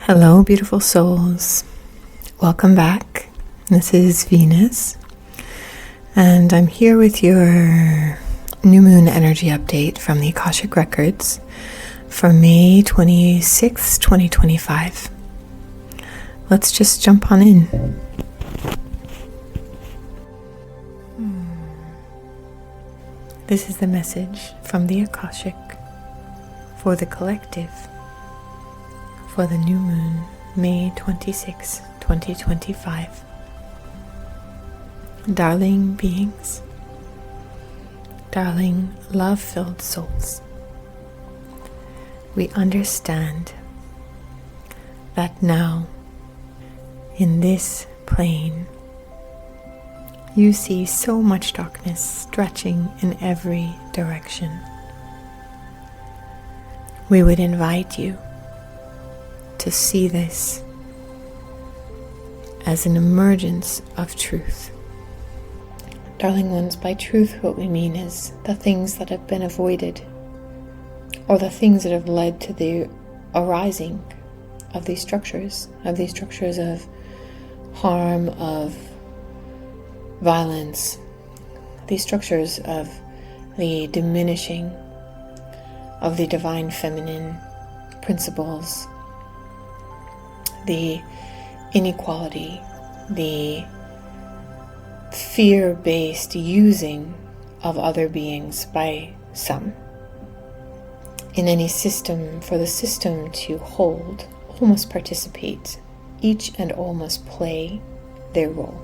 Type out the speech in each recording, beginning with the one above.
Hello, beautiful souls. Welcome back. This is Venus, and I'm here with your new moon energy update from the Akashic records for May 26, 2025. Let's just jump on in. This is the message from the Akashic for the collective for the new moon, May 26, 2025. Darling beings, darling love-filled souls, we understand that now, in this plane, you see so much darkness stretching in every direction. We would invite you to see this as an emergence of truth. Darling ones, by truth what we mean is the things that have been avoided, or the things that have led to the arising of these structures of harm, of violence, these structures of the diminishing of the divine feminine principles, the inequality, the fear-based using of other beings by some in any system. For the system to hold, all must participate. Each and all must play their role.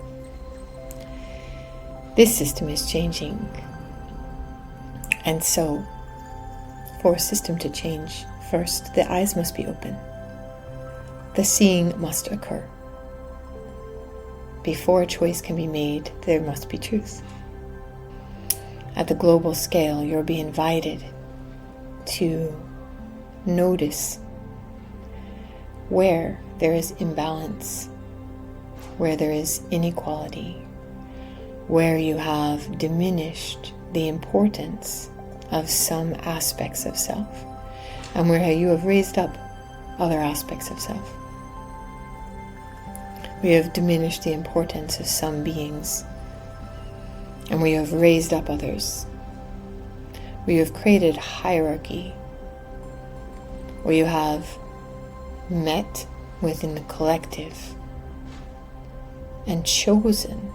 This system is changing, and so for a system to change, first the eyes must be open. The seeing must occur. Before a choice can be made, there must be truth. At the global scale, you'll be invited to notice where there is imbalance, where there is inequality, where you have diminished the importance of some aspects of self, and where you have raised up other aspects of self. We have diminished the importance of some beings, and we have raised up others. We have created hierarchy, where you have met within the collective and chosen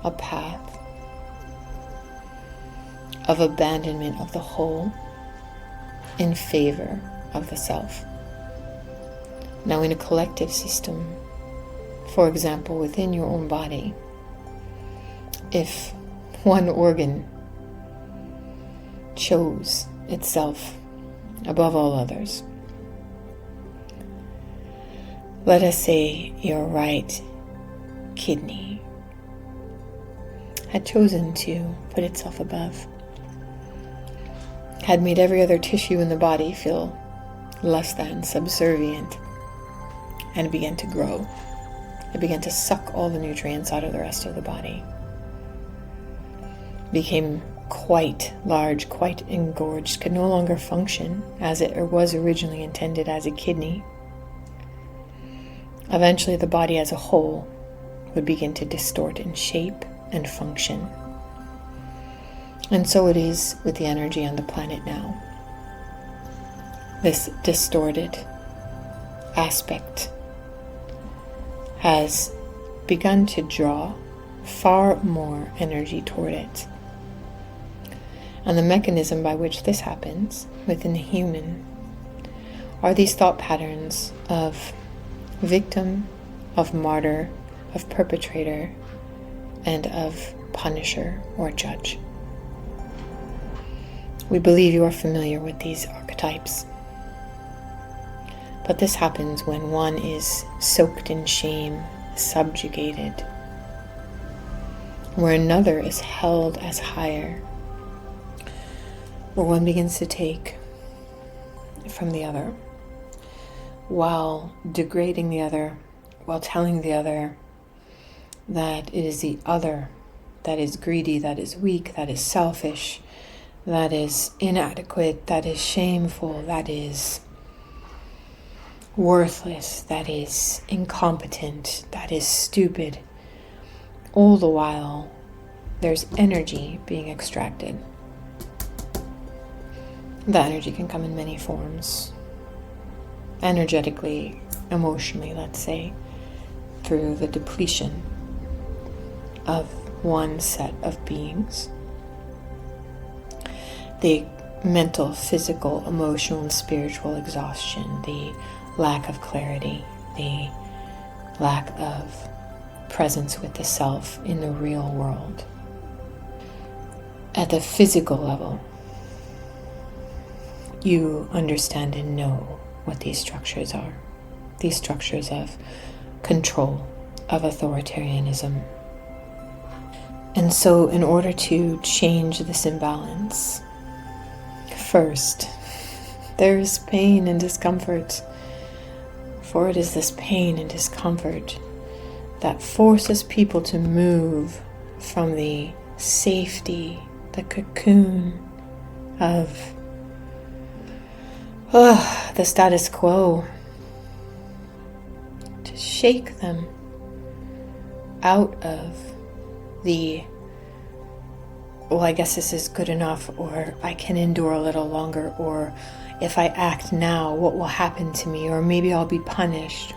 a path of abandonment of the whole in favor of the self. Now, in a collective system, for example, within your own body, if one organ chose itself above all others, let us say your right kidney had chosen to put itself above, had made every other tissue in the body feel less than, subservient, and it began to grow. It began to suck all the nutrients out of the rest of the body. Became quite large, quite engorged, could no longer function as it was originally intended as a kidney. Eventually, the body as a whole would begin to distort in shape and function. And so it is with the energy on the planet now. This distorted aspect has begun to draw far more energy toward it. And the mechanism by which this happens within the human are these thought patterns of victim, of martyr, of perpetrator, and of punisher or judge. We believe you are familiar with these archetypes. But this happens when one is soaked in shame, subjugated, where another is held as higher, where one begins to take from the other, while degrading the other, while telling the other that it is the other that is greedy, that is weak, that is selfish, that is inadequate, that is shameful, that is worthless, that is incompetent, that is stupid. All the while, there's energy being extracted. That energy can come in many forms. Energetically, emotionally, let's say, through the depletion of one set of beings. The mental, physical, emotional, and spiritual exhaustion, the lack of clarity, the lack of presence with the self in the real world. At the physical level, you understand and know what these structures are. These structures of control, of authoritarianism. And so in order to change this imbalance, first, there's pain and discomfort. For it is this pain and discomfort that forces people to move from the safety, the cocoon of the status quo, to shake them out of the, well, I guess this is good enough, or I can endure a little longer, or if I act now, what will happen to me, or maybe I'll be punished.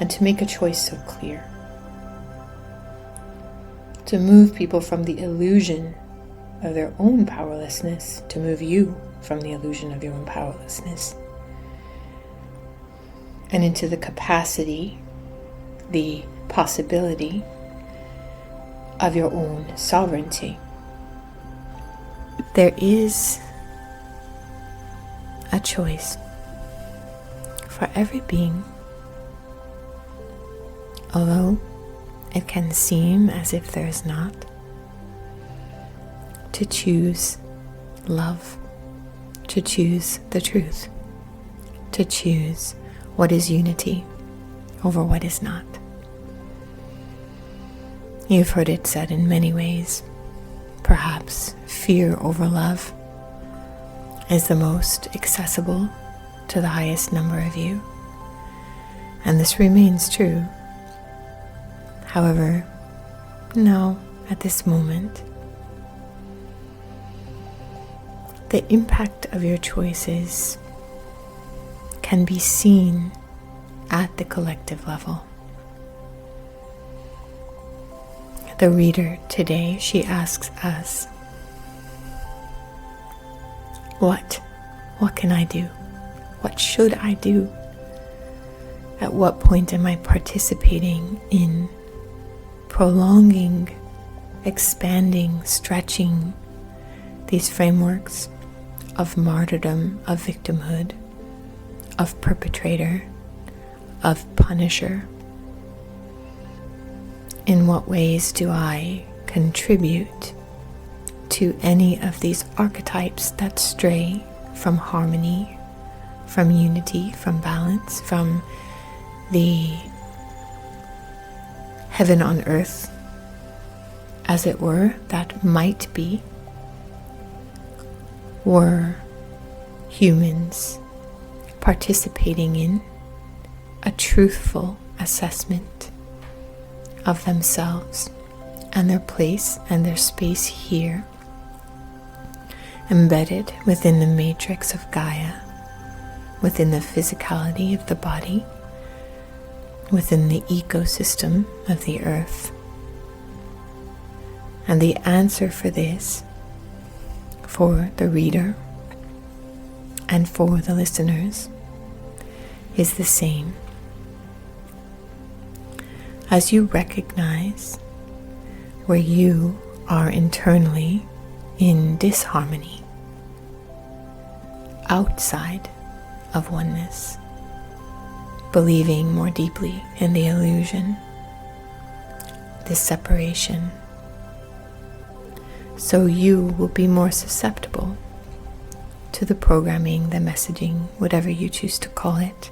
And to make a choice so clear. To move people from the illusion of their own powerlessness, to move you from the illusion of your own powerlessness, and into the capacity, the possibility of your own sovereignty. There is a choice for every being, although it can seem as if there is not, to choose love, to choose the truth, to choose what is unity over what is not. You've heard it said in many ways, perhaps fear over love is the most accessible to the highest number of you, and this remains true. However, no, at this moment, the impact of your choices can be seen at the collective level. The reader today, she asks us, what can I do? What should I do? At what point am I participating in prolonging, expanding, stretching these frameworks of martyrdom, of victimhood, of perpetrator, of punisher? In what ways do I contribute to any of these archetypes that stray from harmony, from unity, from balance, from the heaven on earth, as it were, that might be, were humans participating in a truthful assessment of themselves and their place and their space here, embedded within the matrix of Gaia, within the physicality of the body, within the ecosystem of the earth. And the answer for this, for the reader and for the listeners, is the same. As you recognize where you are internally in disharmony, outside of oneness, believing more deeply in the illusion, this separation, so you will be more susceptible to the programming, the messaging, whatever you choose to call it,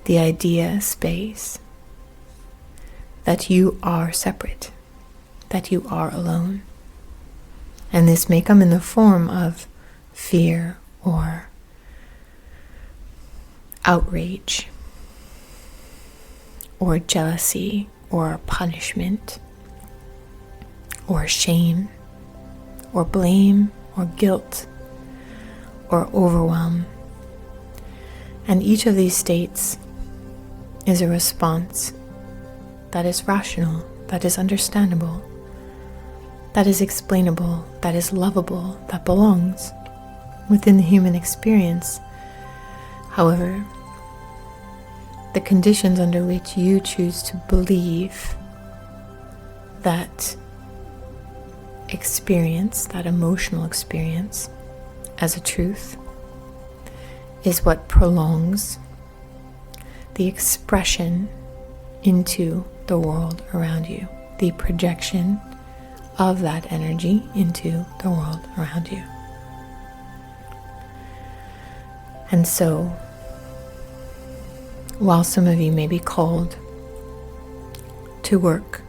the idea space that you are separate, that you are alone. And this may come in the form of fear or outrage or jealousy or punishment or shame or blame or guilt or overwhelm. And each of these states is a response that is rational, that is understandable, that is explainable, that is lovable, that belongs within the human experience. However, the conditions under which you choose to believe that experience, that emotional experience, as a truth, is what prolongs the expression into the world around you, the projection of that energy into the world around you. And so, while some of you may be called to work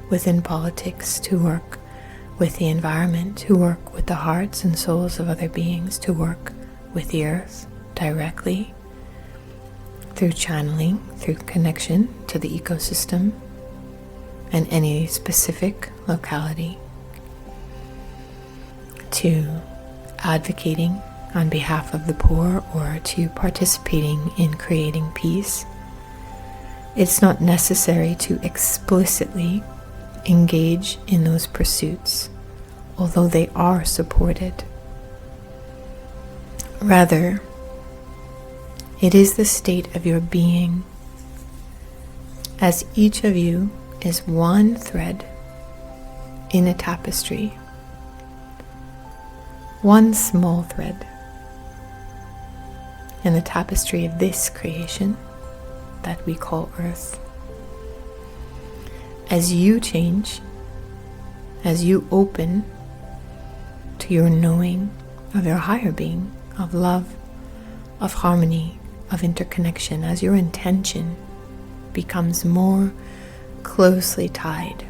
within politics, to work with the environment, to work with the hearts and souls of other beings, to work with the earth directly, through channeling, through connection to the ecosystem and any specific locality, to advocating on behalf of the poor, or to participating in creating peace, it's not necessary to explicitly engage in those pursuits, although they are supported. Rather, it is the state of your being, as each of you is one thread in a tapestry, one small thread in the tapestry of this creation that we call Earth. As you change, as you open to your knowing of your higher being, of love, of harmony, of interconnection, as your intention becomes more closely tied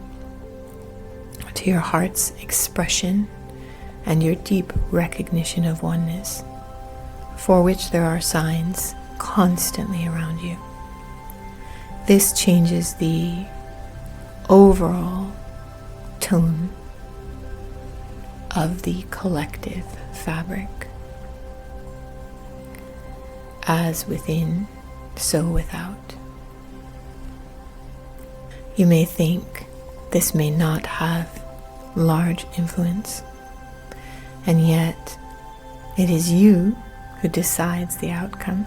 to your heart's expression and your deep recognition of oneness, for which there are signs constantly around you. This changes the overall tone of the collective fabric. As within, so without. You may think this may not have large influence, and yet it is you who decides the outcome.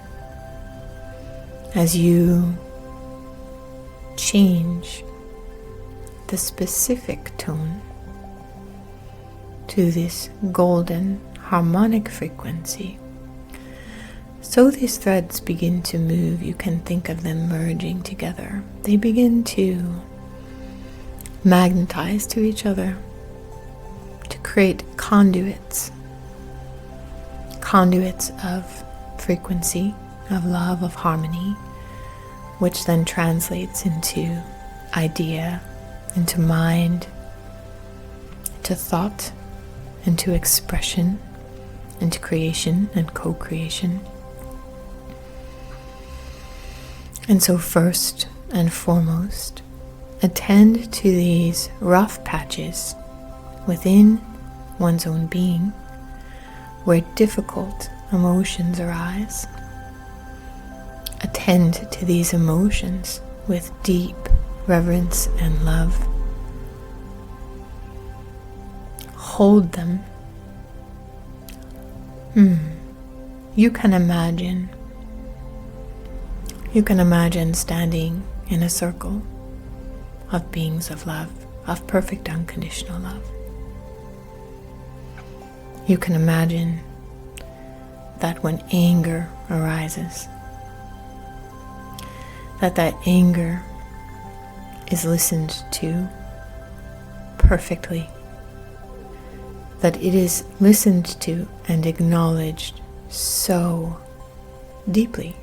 As you change the specific tone to this golden harmonic frequency, so these threads begin to move. You can think of them merging together. They begin to magnetize to each other, to create conduits of frequency, of love, of harmony, which then translates into idea, into mind, into thought, into expression, into creation and co-creation. And so first and foremost, attend to these rough patches within one's own being where difficult emotions arise. Attend to these emotions with deep reverence and love. Hold them. You can imagine standing in a circle of beings of love, of perfect unconditional love. You can imagine that when anger arises, that anger is listened to perfectly, that it is listened to and acknowledged so deeply.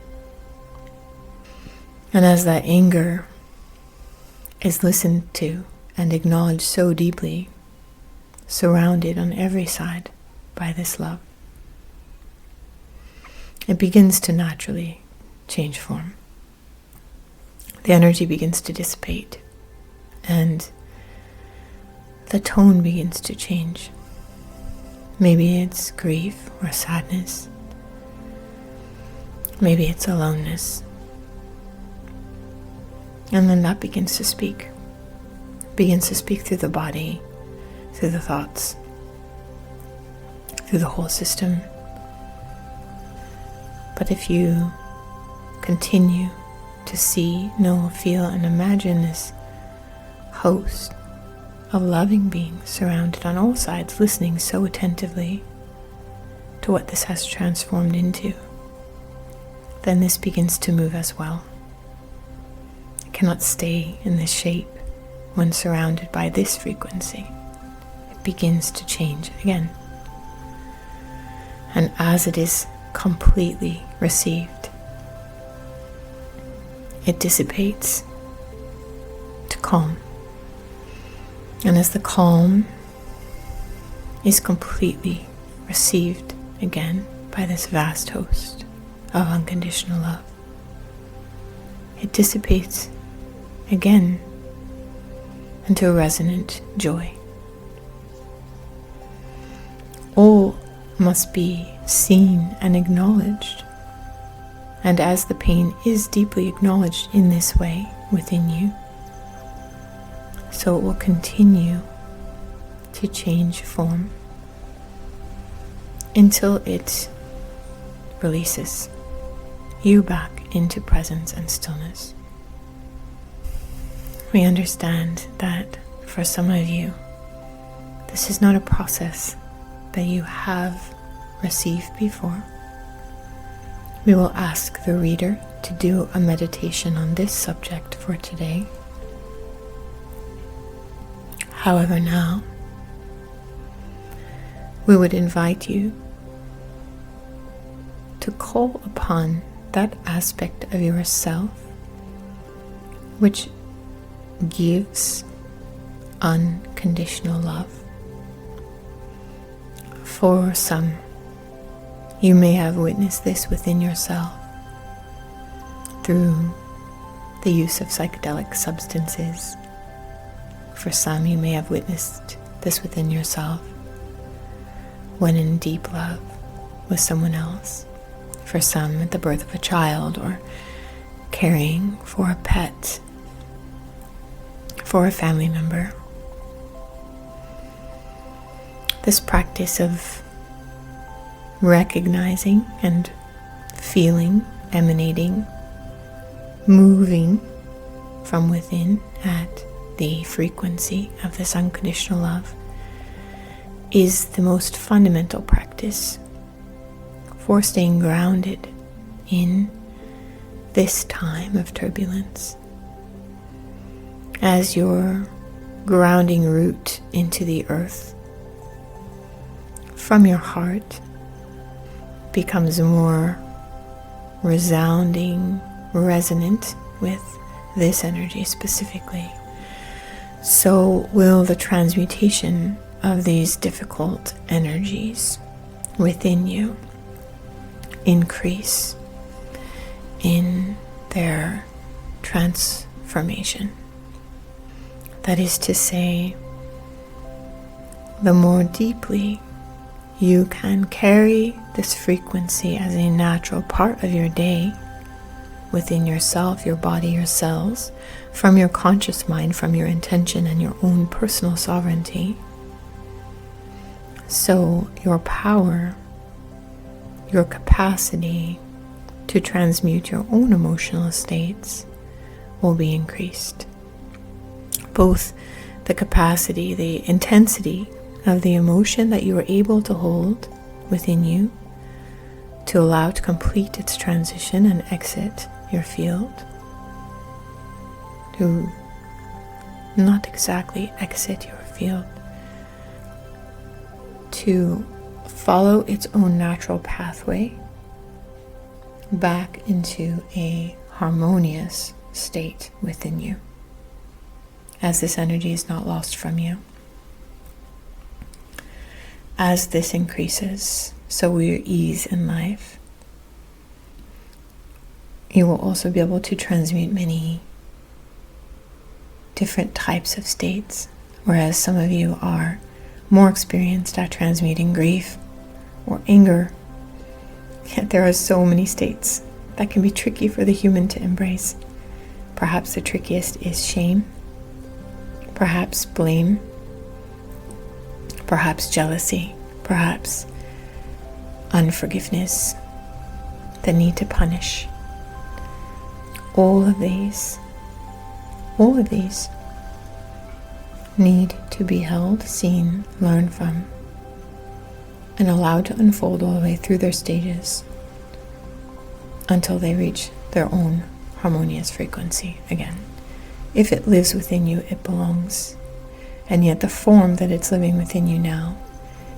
And as that anger is listened to and acknowledged so deeply, surrounded on every side by this love, it begins to naturally change form. The energy begins to dissipate and the tone begins to change. Maybe it's grief or sadness. Maybe it's aloneness. And then that begins to speak. Begins to speak through the body, through the thoughts, through the whole system. But if you continue to see, know, feel, and imagine this host of loving beings surrounded on all sides, listening so attentively to what this has transformed into, then this begins to move as well. It cannot stay in this shape when surrounded by this frequency. It begins to change again. And as it is completely received, it dissipates to calm. And as the calm is completely received again by this vast host of unconditional love, it dissipates again into a resonant joy. All must be seen and acknowledged. And as the pain is deeply acknowledged in this way within you, so it will continue to change form until it releases you back into presence and stillness. We understand that for some of you, this is not a process that you have received before. We will ask the reader to do a meditation on this subject for today. However, now, we would invite you to call upon that aspect of yourself which gives unconditional love. For some, you may have witnessed this within yourself through the use of psychedelic substances. For some, you may have witnessed this within yourself when in deep love with someone else. For some, at the birth of a child, or caring for a pet, for a family member. This practice of recognizing and feeling, emanating, moving from within at the frequency of this unconditional love is the most fundamental practice for staying grounded in this time of turbulence. As your grounding root into the earth from your heart becomes more resounding, resonant with this energy specifically, so will the transmutation of these difficult energies within you increase in their transformation. That is to say, the more deeply you can carry this frequency as a natural part of your day within yourself, your body, your cells, from your conscious mind, from your intention and your own personal sovereignty, so your power, your capacity to transmute your own emotional states will be increased. Both the capacity, the intensity of the emotion that you are able to hold within you to allow to complete its transition and exit your field, to not exactly exit your field, to follow its own natural pathway back into a harmonious state within you, as this energy is not lost from you. As this increases, so will your ease in life. you will also be able to transmute many different types of states, whereas some of you are more experienced at transmuting grief or anger. Yet there are so many states that can be tricky for the human to embrace. Perhaps the trickiest is shame, perhaps blame, perhaps jealousy, perhaps unforgiveness, the need to punish. All of these need to be held, seen, learned from, and allowed to unfold all the way through their stages until they reach their own harmonious frequency again. If it lives within you, it belongs. And yet the form that it's living within you now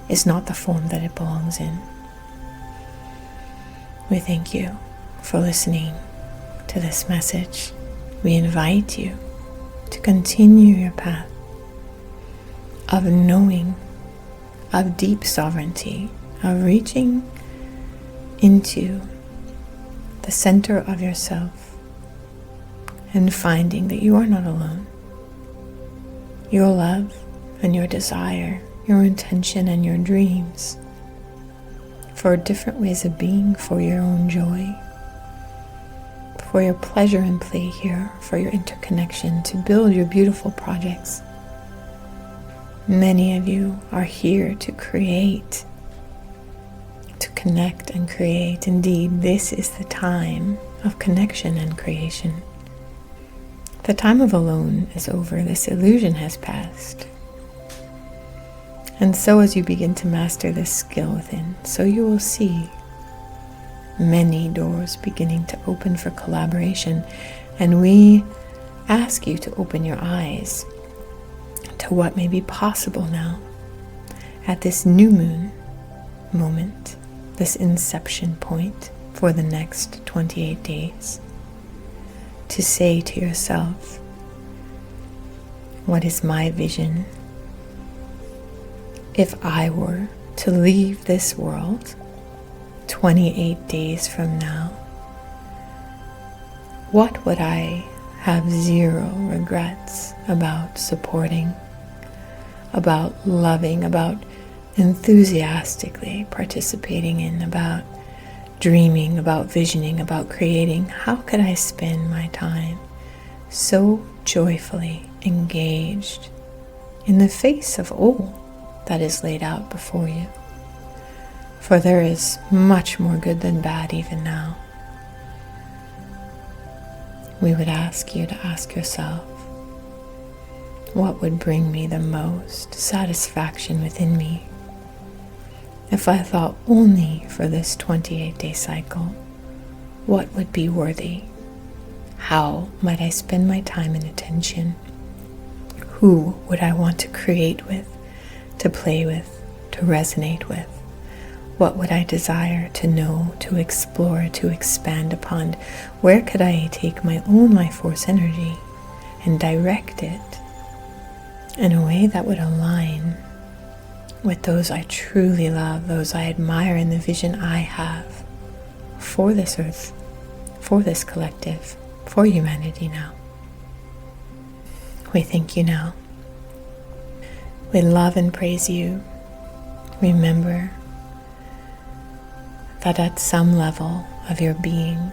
is not the form that it belongs in. We thank you for listening to this message. We invite you to continue your path of knowing, of deep sovereignty, of reaching into the center of yourself and finding that you are not alone. Your love and your desire, your intention and your dreams for different ways of being, for your own joy, for your pleasure and play here, for your interconnection, to build your beautiful projects. Many of you are here to create, to connect and create. Indeed, this is the time of connection and creation. The time of alone is over. This illusion has passed. And so as you begin to master this skill within, so you will see many doors beginning to open for collaboration. And we ask you to open your eyes to what may be possible now at this new moon moment, this inception point for the next 28 days, to say to yourself, what is my vision? If I were to leave this world 28 days from now, what would I have zero regrets about supporting, about loving, about enthusiastically participating in, about dreaming, about visioning, about creating? How could I spend my time so joyfully engaged in the face of all that is laid out before you? For there is much more good than bad even now. We would ask you to ask yourself, what would bring me the most satisfaction within me if I thought only for this 28-day cycle? What would be worthy? How might I spend my time and attention? Who would I want to create with, to play with, to resonate with? What would I desire to know, to explore, to expand upon? Where could I take my own life force energy and direct it in a way that would align with those I truly love, those I admire, and the vision I have for this earth, for this collective, for humanity now? We thank you now. We love and praise you. Remember that at some level of your being,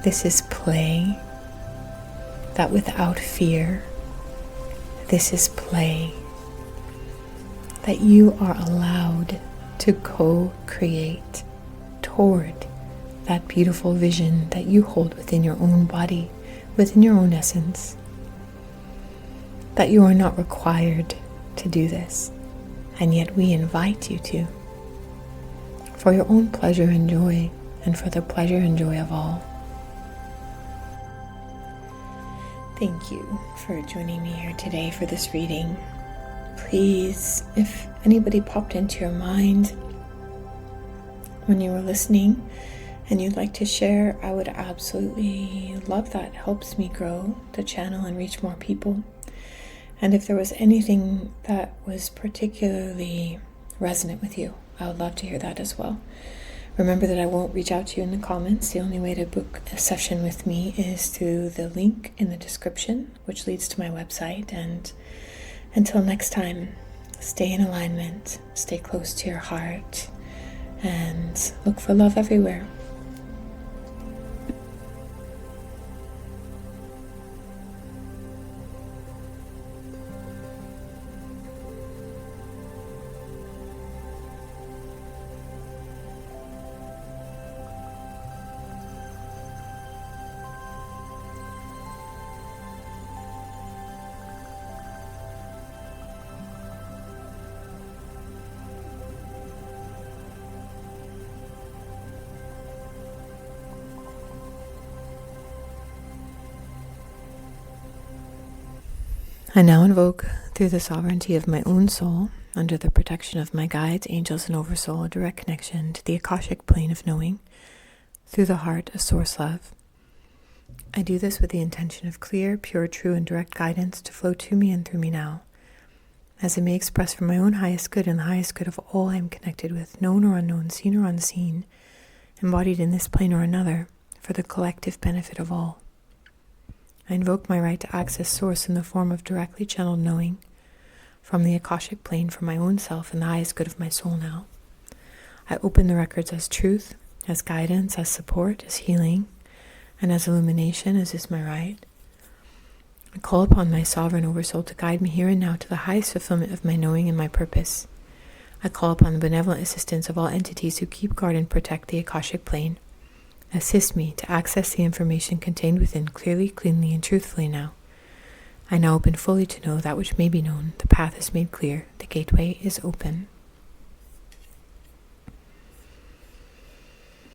this is play, that without fear, this is play, that you are allowed to co-create toward that beautiful vision that you hold within your own body, within your own essence, that you are not required to do this, and yet we invite you to, for your own pleasure and joy, and for the pleasure and joy of all. Thank you for joining me here today for this reading. Please, if anybody popped into your mind when you were listening and you'd like to share, I would absolutely love that. It helps me grow the channel and reach more people. And if there was anything that was particularly resonant with you, I would love to hear that as well. Remember that I won't reach out to you in the comments. The only way to book a session with me is through the link in the description, which leads to my website. And until next time, stay in alignment, stay close to your heart, and look for love everywhere. I now invoke, through the sovereignty of my own soul, under the protection of my guides, angels, and oversoul, a direct connection to the Akashic plane of knowing, through the heart of source love. I do this with the intention of clear, pure, true, and direct guidance to flow to me and through me now, as I may express for my own highest good and the highest good of all I am connected with, known or unknown, seen or unseen, embodied in this plane or another, for the collective benefit of all. I invoke my right to access source in the form of directly channeled knowing from the Akashic plane for my own self and the highest good of my soul now. I open the records as truth, as guidance, as support, as healing, and as illumination, as is my right. I call upon my sovereign oversoul to guide me here and now to the highest fulfillment of my knowing and my purpose. I call upon the benevolent assistance of all entities who keep guard and protect the Akashic plane. Assist me to access the information contained within clearly, cleanly, and truthfully now. I now open fully to know that which may be known. The path is made clear. The gateway is open.